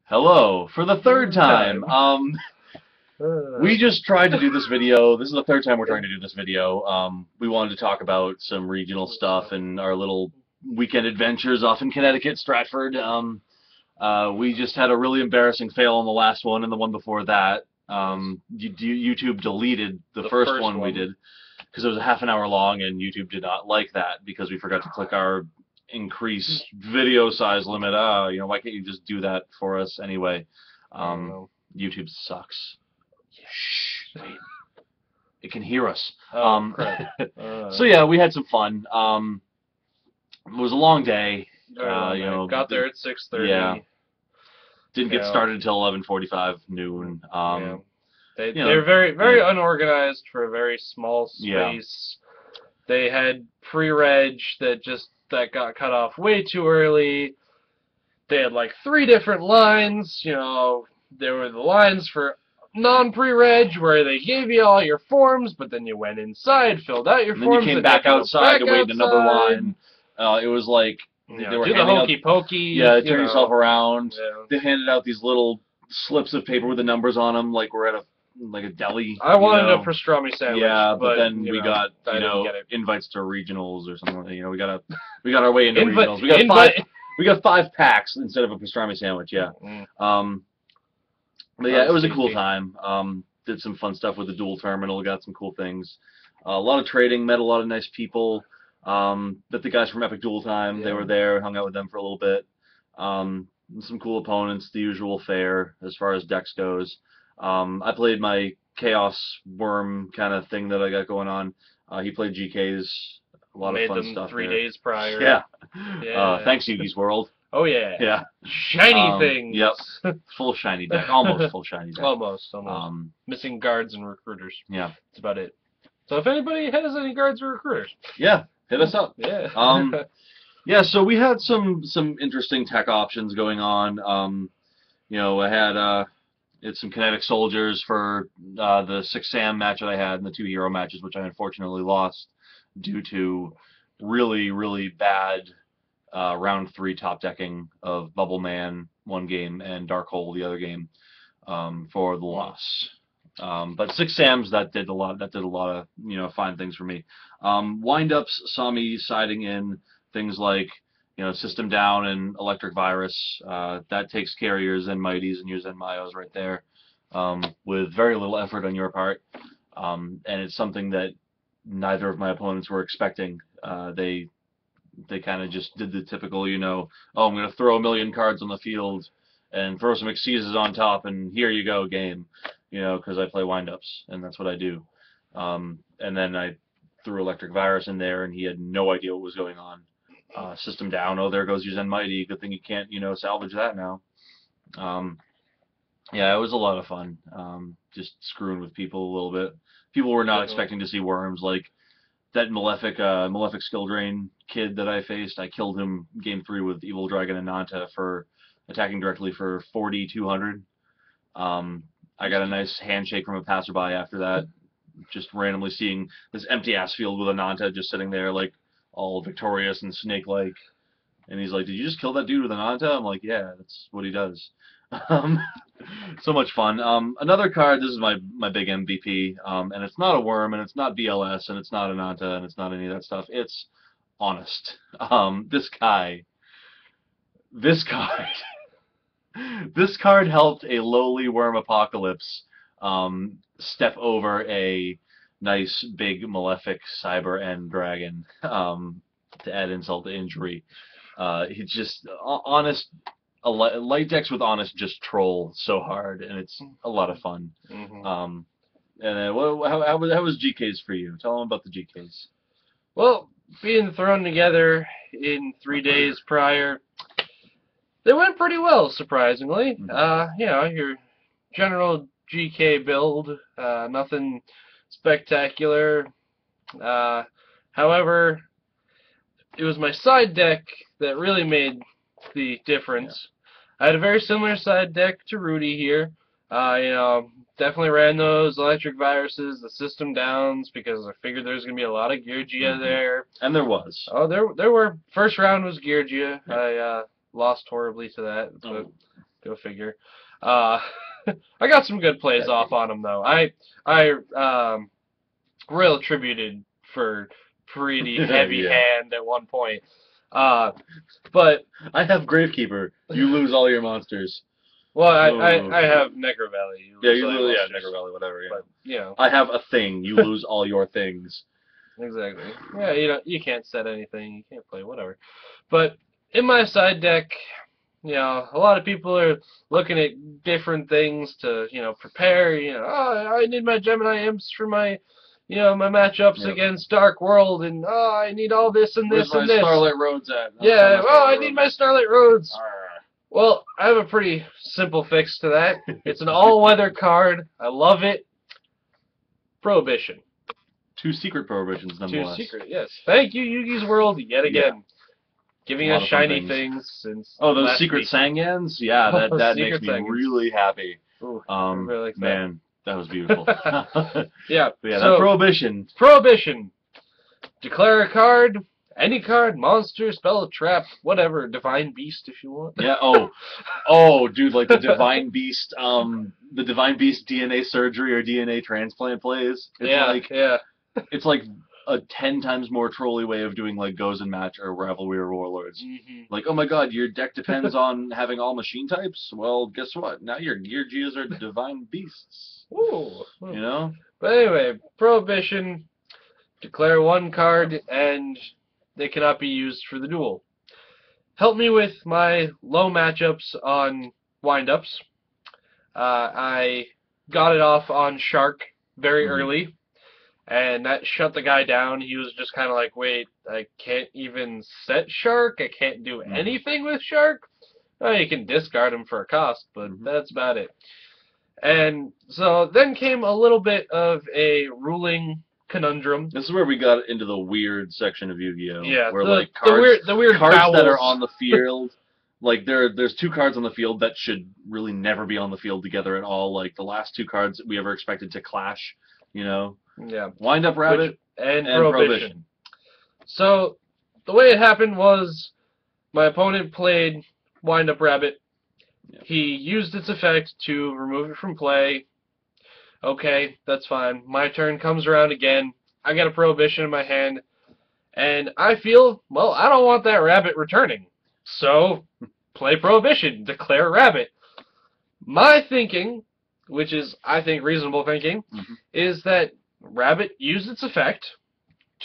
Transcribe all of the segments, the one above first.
Hello, for the third time. We just tried to do this video. This is the third time we're trying to do this video. We wanted to talk about some regional stuff and our little weekend adventures off in Connecticut, Stratford. We just had a really embarrassing fail on the last one and the one before that. YouTube deleted the first one we did because it was a half an hour long, and YouTube did not like that because we forgot to click our increase video size limit. Why can't you just do that for us anyway? YouTube sucks. Shh, wait. It can hear us. So yeah, we had some fun. It was a long day. Got there at 6:30. Yeah. Didn't get started until 11:45 noon. They're very unorganized for a very small space. They had pre-reg that got cut off way too early. They had like 3 different lines. There were the lines for non-pre-reg where they gave you all your forms, but then you went inside, filled out your forms, then you came back outside to wait another line. It was like they were do the hokey pokey. Yeah, turn yourself around. Yeah. They handed out these little slips of paper with the numbers on them, like we're at a deli. I wanted a pastrami sandwich. Yeah, but then we got invites to regionals or something. We got our way into regionals. We got 5 packs instead of a pastrami sandwich. Yeah. But yeah, it was a cool time. Did some fun stuff with the dual terminal. Got some cool things. A lot of trading. Met a lot of nice people. Met the guys from Epic Dual Time. They were there. Hung out with them for a little bit. Some cool opponents. The usual fare as far as decks goes. I played my Chaos Worm kind of thing that I got going on. He played GK's. A lot of fun stuff. 3 days prior. Yeah. Thanks, Yugi's World. Oh yeah. Yeah. Shiny things. Yep. Full shiny deck. Almost full shiny deck. Almost. Missing guards and recruiters. Yeah. That's about it. So if anybody has any guards or recruiters, hit us up. Yeah. Yeah. So we had some interesting tech options going on. I had some kinetic soldiers for the 6 Sam match that I had and the 2 hero matches, which I unfortunately lost due to really bad round 3 top decking of Bubble Man 1 game and Dark Hole the other game for the loss. But 6 Sams that did a lot of fine things for me. Wind-ups saw me siding in things like System Down and Electric Virus. That takes care of your Zen Mighties and your Zen Mayos right there, with very little effort on your part. And it's something that neither of my opponents were expecting. They kind of just did the typical, oh, I'm going to throw 1 million cards on the field and throw some Exceeses on top, and here you go, game. Because I play wind-ups, and that's what I do. And then I threw Electric Virus in there, and he had no idea what was going on. System Down, oh, there goes your Zen Mighty. Good thing you can't, salvage that now. Yeah, it was a lot of fun. Just screwing with people a little bit. People were not expecting to see worms. Like that Malefic Skill Drain kid that I faced, I killed him game 3 with Evil Dragon and Nanta for attacking directly for 4,200. I got a nice handshake from a passerby after that, just randomly seeing this empty ass field with a Nanta just sitting there like all victorious and snake-like. And he's like, "Did you just kill that dude with a Nanta?" I'm like, "Yeah, that's what he does." So much fun. Another card, this is my big MVP, and it's not a worm, and it's not BLS, and it's not a Nanta, and it's not any of that stuff. It's Honest. This card helped a lowly worm apocalypse step over a nice big malefic cyber end dragon to add insult to injury. It's just Honest. Light decks with Honest just troll so hard, and it's a lot of fun. And then how was GKs for you? Tell them about the GKs. Well, being thrown together in 3 days prior, they went pretty well, surprisingly. Your general GK build, nothing spectacular. However, it was my side deck that really made the difference. I had a very similar side deck to Rudie here. Definitely ran those Electric Viruses, the System Downs, because I figured there was going to be a lot of Geargia there. And there was. Oh, there were. First round was Geargia. I lost horribly to that, but Go figure. I got some good plays off on him though. I real attributed for pretty heavy hand at one point. But I have Gravekeeper. You lose all your monsters. Well, I have Negro Valley. You lose Negro Valley, whatever. Yeah. But, you know. I have a thing. You lose all your things. Exactly. Yeah, you can't set anything. You can't play whatever. But in my side deck, you know, a lot of people are looking at different things to, you know, prepare. You know, oh, I need my Gemini Imps for my, you know, my matchups against Dark World, and oh, I need all this and this and this. Where's my Starlight Roads at? Yeah, I need my Starlight Roads. Well, I have a pretty simple fix to that. It's an all-weather card. I love it. Prohibition. 2 secret prohibitions, nonetheless. 2 secret, yes. Thank you, Yugi's World, yet again. Giving us shiny things since those secret Sangyans? Yeah, that makes me really happy. Ooh, I really like that. Man, that was beautiful. Yeah, so, Prohibition. Prohibition. Declare a card. Any card, monster, spell, trap, whatever, Divine Beast if you want. Yeah. Oh, dude, like the Divine Beast, DNA surgery or DNA transplant plays. It's like a 10 times more trolly way of doing like Goes and Match or Rivalry or Warlords. Like, oh my God, your deck depends on having all machine types. Well, guess what? Now your Gear Geas are Divine Beasts. Ooh. You know. But anyway, Prohibition. Declare 1 card and they cannot be used for the duel. Help me with my low matchups on windups. I got it off on Shark very early, and that shut the guy down. He was just kind of like, wait, I can't even set Shark? I can't do anything with Shark? Oh, you can discard him for a cost, but that's about it. And so then came a little bit of a ruling conundrum. This is where we got into the weird section of Yu-Gi-Oh! Yeah, where like cards, the weird cards bowels that are on the field, like there's 2 cards on the field that should really never be on the field together at all. Like the last 2 cards we ever expected to clash, you know. Yeah. Wind Up Rabbit and Prohibition. So the way it happened was my opponent played Wind Up Rabbit. Yeah. He used its effect to remove it from play. Okay, that's fine. My turn comes around again. I got a Prohibition in my hand. And I feel, well, I don't want that rabbit returning. So, play Prohibition. Declare rabbit. My thinking, which is, I think, reasonable thinking, is that rabbit used its effect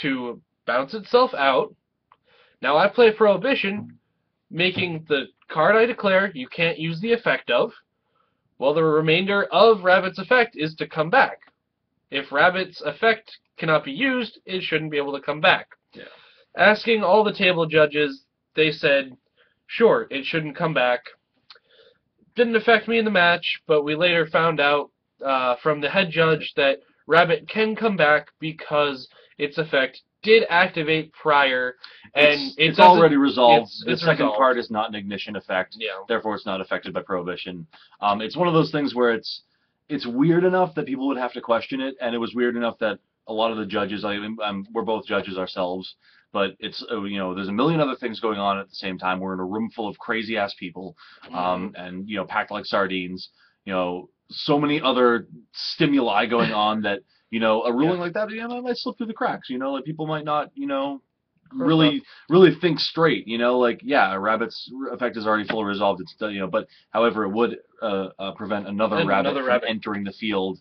to bounce itself out. Now I play Prohibition, making the card I declare you can't use the effect of. Well, the remainder of Rabbit's effect is to come back. If Rabbit's effect cannot be used, it shouldn't be able to come back. Yeah. Asking all the table judges, they said, sure, it shouldn't come back. Didn't affect me in the match, but we later found out from the head judge that Rabbit can come back because its effect did activate prior, and it's already resolved. The second resolved. part is not an ignition effect, therefore it's not affected by Prohibition. It's one of those things where it's weird enough that people would have to question it, and it was weird enough that a lot of the judges, we're both judges ourselves, but it's there's a million other things going on at the same time. We're in a room full of crazy ass people, and packed like sardines. So many other stimuli going on that. A ruling like that, might slip through the cracks. Like people might not, really think straight. A rabbit's effect is already fully resolved. It's but however, it would prevent another rabbit from entering the field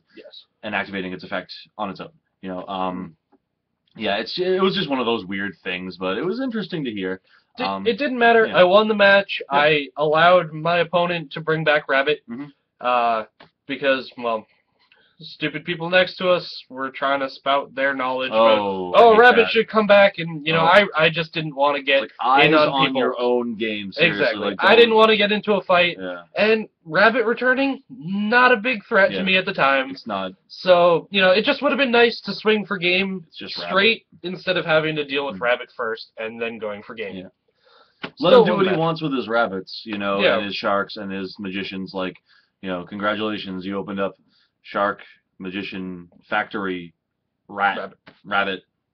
and activating its effect on its own. It was just one of those weird things, but it was interesting to hear. It didn't matter. I won the match. Yeah. I allowed my opponent to bring back Rabbit because, well, stupid people next to us were trying to spout their knowledge. Rabbit should come back, and I just didn't want to get in on people. Your own game. Seriously. Exactly. I didn't want to get into a fight, and Rabbit returning, not a big threat to me at the time. It's not. So it just would have been nice to swing for game straight instead of having to deal with Rabbit first and then going for game. Yeah. Let him do what he wants with his rabbits, and his sharks and his magicians. Congratulations, you opened up Shark, Magician, Factory, Rabbit.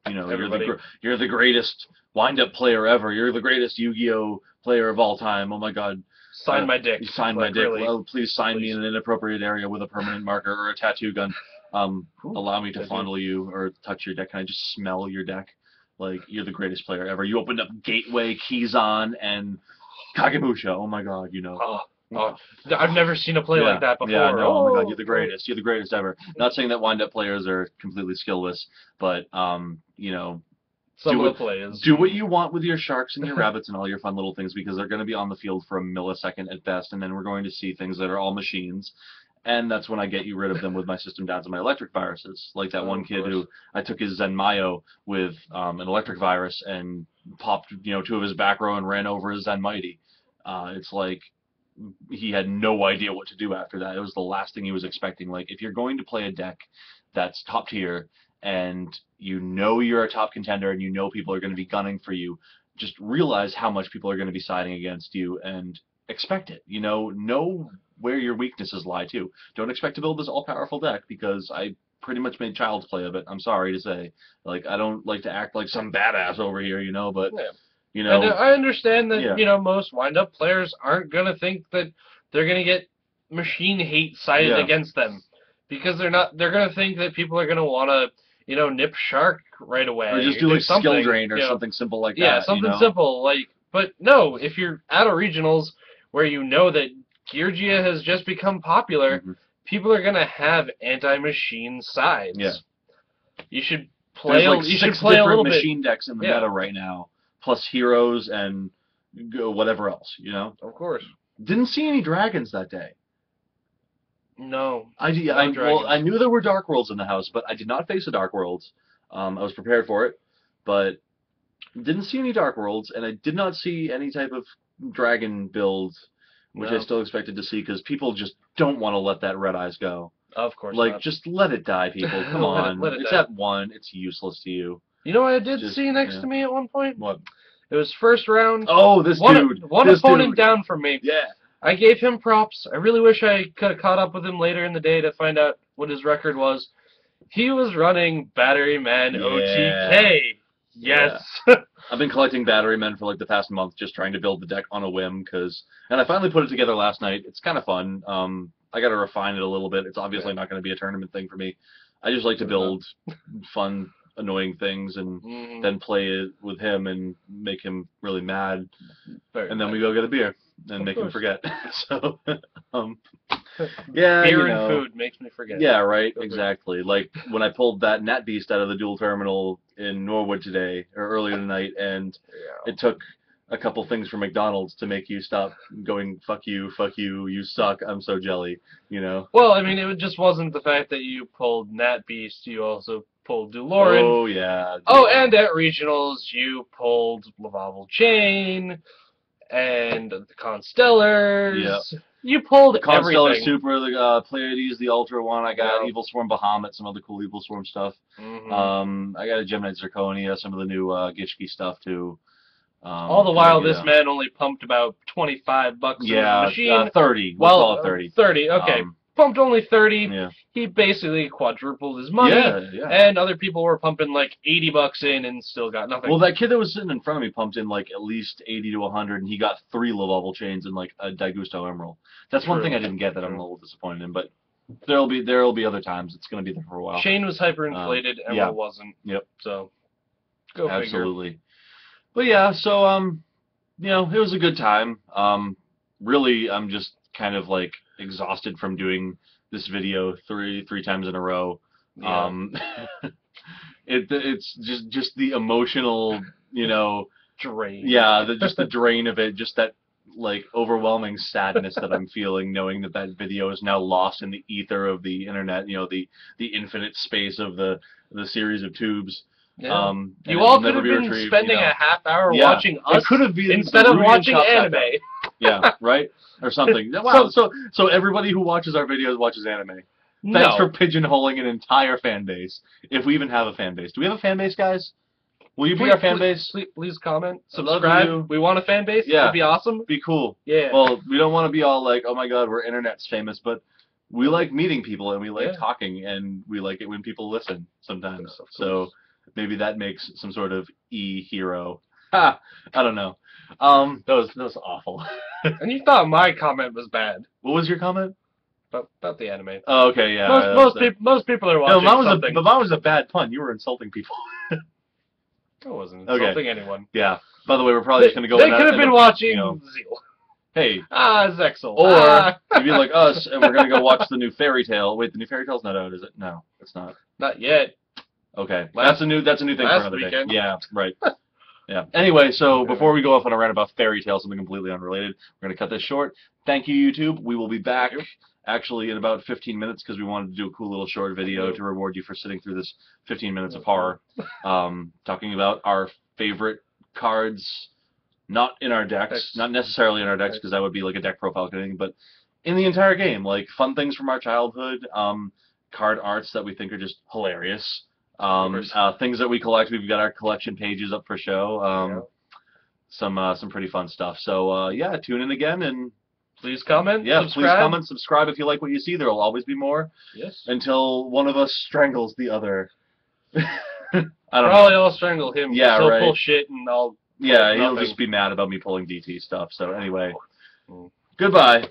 You're the greatest wind-up player ever. You're the greatest Yu-Gi-Oh player of all time. Oh my God, Sign my dick. You sign my dick. Really? Well, please sign me in an inappropriate area with a permanent marker or a tattoo gun. Allow me to fondle you or touch your deck. Can I just smell your deck? Like, you're the greatest player ever. You opened up Gateway, Keyzon, and Kagemusha. Oh my god, you know. I've never seen a play like that before. Yeah, no, oh my god, you're the greatest. You're the greatest ever. Not saying that wind-up players are completely skillless, but, you know, some of the plays. Do what you want with your sharks and your rabbits and all your fun little things, because they're going to be on the field for a millisecond at best, and then we're going to see things that are all machines. And that's when I get you rid of them with my system downs and my electric viruses. Like that one kid who I took his Zenmayo with an electric virus and popped, you know, 2 of his back row and ran over his Zenmighty. It's like he had no idea what to do after that. It was the last thing he was expecting. Like, if you're going to play a deck that's top tier and you know you're a top contender and you know people are going to be gunning for you, just realize how much people are going to be siding against you and expect it. You know where your weaknesses lie too. Don't expect to build this all-powerful deck, because I pretty much made child's play of it. I'm sorry to say. Like, I don't like to act like some badass over here, you know, but you know, and I understand that you know, most wind-up players aren't gonna think that they're gonna get machine hate sided against them, because they're gonna think that people are gonna wanna, you know, nip shark right away, or just do like skill drain or something simple like that. Yeah, something simple like. But no, if you're at a regionals where you know that Georgia has just become popular, people are gonna have anti-machine sides. Yeah. You should play. There's like you 6 should play a little machine decks in the meta right now, plus heroes and whatever else. You know. Of course. Didn't see any dragons that day. No. I knew there were Dark Worlds in the house, but I did not face a Dark Worlds. I was prepared for it, but didn't see any Dark Worlds, and I did not see any type of dragon build, which I still expected to see, because people just don't want to let that Red Eyes go. Of course like, not. just let it die, people. Come on. It's at 1. It's useless to you. You know what I did see next to me at one point? What? It was first round. Oh, this dude. One opponent down from me. Yeah. I gave him props. I really wish I could have caught up with him later in the day to find out what his record was. He was running Battery Man OTK. Yes. Yeah. I've been collecting Battery Men for like the past month, just trying to build the deck on a whim, and I finally put it together last night. It's kind of fun. I got to refine it a little bit. It's obviously not going to be a tournament thing for me. I just like to build fun, annoying things and then play it with him and make him really mad. And then we go get a beer and make him forget. So, yeah, beer and food makes me forget. Yeah, right, exactly. Like when I pulled that Nat Beast out of the dual terminal in Norwood today, or earlier tonight, and it took a couple things from McDonald's to make you stop going, fuck you, you suck, I'm so jelly, you know? Well, I mean, it just wasn't the fact that you pulled Nat Beast, you also pulled Duloran. Oh, yeah. Oh, and at regionals, you pulled Lavalval Chain, and the Constellars. Yep. You pulled the Constellar everything. Super, the Pleiades, the Ultra one. I got Evil Swarm Bahamut, some other cool Evil Swarm stuff. I got a Gemini Zirconia, some of the new Gishki stuff too. All the while, this man only pumped about $25 in the machine. 30. We'll call it 30. 30. Okay, pumped only 30. Yeah. He basically quadrupled his money. And other people were pumping like $80 in and still got nothing. Well, that kid that was sitting in front of me pumped in like at least 80 to 100, and he got 3 low-level chains and like a Daigusto Emerald. That's one thing I didn't get that I'm a little disappointed in, but there'll be other times. It's going to be there for a while. Chain was hyperinflated, Emerald wasn't. Yep. So, go figure. Absolutely. But yeah, so you know, it was a good time. Really, I'm just kind of like exhausted from doing this video three times in a row. It's just the emotional, you know, drain. Yeah, just the drain of it, just that like overwhelming sadness that I'm feeling, knowing that video is now lost in the ether of the internet. You know, the infinite space of the series of tubes. Yeah. You all could have been spending a half hour watching us instead of watching anime. Yeah, right? Or something. Wow, so everybody who watches our videos watches anime. Thanks for pigeonholing an entire fan base. If we even have a fan base. Do we have a fan base, guys? Will you be our fan base? Please comment, subscribe. We want a fan base. Yeah. It'd be awesome. Be cool. Yeah. Well, we don't want to be all like, oh my god, we're internet's famous, but we like meeting people and we like talking and we like it when people listen sometimes. So maybe that makes some sort of e-hero. I don't know. That was awful. And you thought my comment was bad. What was your comment? About the anime. Oh, okay, yeah. Most people are watching but mine was a bad pun. You were insulting people. I wasn't insulting anyone. Yeah. By the way, we're probably just going to go They could have been watching Zeal. Hey. Zexel. Or you'd be like us, and we're going to go watch the new Fairy Tail. Wait, the new Fairy Tail's not out, is it? No, it's not. Not yet. Okay. That's a new thing for another weekend. day. Yeah, right. Yeah. Anyway, so before we go off on a rant about Fairy Tail, something completely unrelated, we're going to cut this short. Thank you, YouTube. We will be back actually in about 15 minutes because we wanted to do a cool little short video to reward you for sitting through this 15 minutes of horror. Talking about our favorite cards, not in our decks, not necessarily in our decks because that would be like a deck profile kind of thing, but in the entire game. Like fun things from our childhood, card arts that we think are just hilarious. Things that we collect. We've got our collection pages up for show. Some pretty fun stuff. So yeah, tune in again and please comment. Yeah, subscribe. Please comment, subscribe if you like what you see. There will always be more. Yes. Until one of us strangles the other. Probably I'll strangle him. Yeah, he'll right. pull shit and I'll. Yeah, he'll just be mad about me pulling DT stuff. So anyway, goodbye.